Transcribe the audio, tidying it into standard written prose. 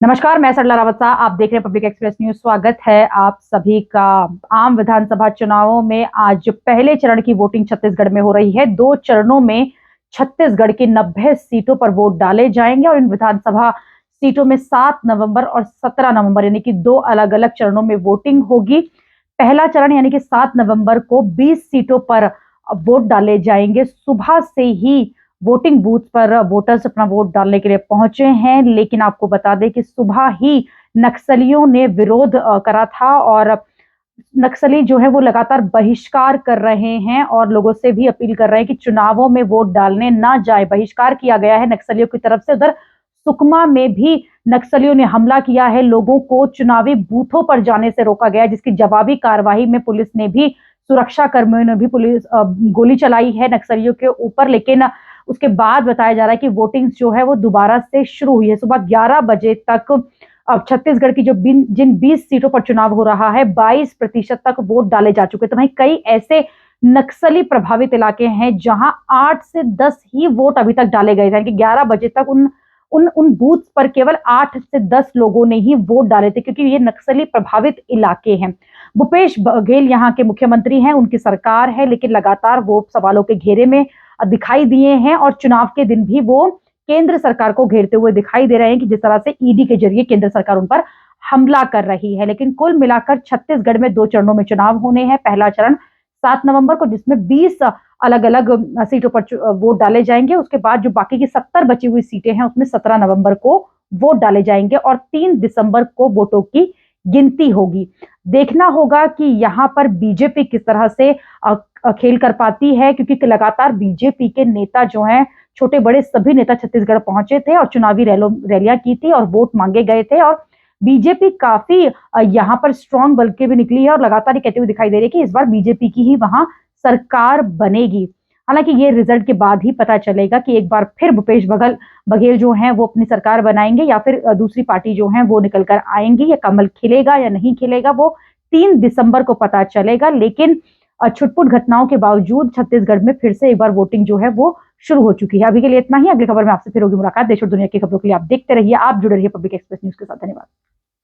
नमस्कार, मैं सरला रावत साहब, आप देख रहे हैं पब्लिक एक्सप्रेस न्यूज। स्वागत है आप सभी का। आम विधानसभा चुनावों में आज पहले चरण की वोटिंग छत्तीसगढ़ में हो रही है। 2 चरणों में छत्तीसगढ़ की 90 सीटों पर वोट डाले जाएंगे और इन विधानसभा सीटों में 7 नवंबर और 17 नवंबर यानी कि 2 अलग अलग चरणों में वोटिंग होगी। पहला चरण यानी कि 7 नवंबर को 20 सीटों पर वोट डाले जाएंगे। सुबह से ही वोटिंग बूथ पर वोटर्स अपना वोट डालने के लिए पहुंचे हैं, लेकिन आपको बता दें कि सुबह ही नक्सलियों ने विरोध करा था और नक्सली जो है वो लगातार बहिष्कार कर रहे हैं और लोगों से भी अपील कर रहे हैं कि चुनावों में वोट डालने ना जाए। बहिष्कार किया गया है नक्सलियों की तरफ से। उधर सुकमा में भी नक्सलियों ने हमला किया है, लोगों को चुनावी बूथों पर जाने से रोका गया, जिसकी जवाबी कार्रवाई में पुलिस ने भी, सुरक्षा कर्मियों ने भी पुलिस गोली चलाई है नक्सलियों के ऊपर। लेकिन उसके बाद बताया जा रहा है कि वोटिंग जो है वो दोबारा से शुरू हुई है। सुबह 11 बजे तक अब छत्तीसगढ़ की जिन 20 सीटों पर चुनाव हो रहा है, 22% तक वोट डाले जा चुके। तो वहीं कई ऐसे नक्सली प्रभावित इलाके हैं जहां 8 से 10 ही वोट अभी तक डाले गए थे कि 11 बजे तक उन उन उन बूथ पर केवल 8 से 10 लोगों ने ही वोट डाले थे, क्योंकि ये नक्सली प्रभावित इलाके हैं। भूपेश बघेल यहाँ के मुख्यमंत्री हैं, उनकी सरकार है, लेकिन लगातार वो सवालों के घेरे में दिखाई दिए हैं और चुनाव के दिन भी वो केंद्र सरकार को घेरते हुए दिखाई दे रहे हैं कि जिस तरह से ईडी के जरिए केंद्र सरकार उन पर हमला कर रही है। लेकिन कुल मिलाकर छत्तीसगढ़ में 2 चरणों में चुनाव होने हैं। पहला चरण 7 नवंबर को, जिसमें 20 अलग अलग सीटों पर वोट डाले जाएंगे। उसके बाद जो बाकी की 70 बची हुई सीटें हैं उसमें 17 नवंबर को वोट डाले जाएंगे और 3 दिसंबर को वोटों की गिनती होगी। देखना होगा कि यहाँ पर बीजेपी किस तरह से खेल कर पाती है, क्योंकि लगातार बीजेपी के नेता जो हैं, छोटे बड़े सभी नेता छत्तीसगढ़ पहुंचे थे और चुनावी रैलियां की थी और वोट मांगे गए थे। और बीजेपी काफी यहाँ पर स्ट्रांग बल के भी निकली है और लगातार ये कहते हुए दिखाई दे रही है कि इस बार बीजेपी की ही वहां सरकार बनेगी। हालांकि ये रिजल्ट के बाद ही पता चलेगा कि एक बार फिर भूपेश बघेल जो हैं वो अपनी सरकार बनाएंगे या फिर दूसरी पार्टी जो है वो निकल कर आएंगी, या कमल खिलेगा या नहीं खिलेगा, वो 3 दिसंबर को पता चलेगा। लेकिन छुटपुट घटनाओं के बावजूद छत्तीसगढ़ में फिर से एक बार वोटिंग जो है वो शुरू हो चुकी है। अभी के लिए इतना ही। अगली खबर में आपसे फिर होगी मुलाकात। देश और दुनिया की खबरों के लिए आप देखते रहिए, आप जुड़े रहिए पब्लिक एक्सप्रेस न्यूज के साथ। धन्यवाद।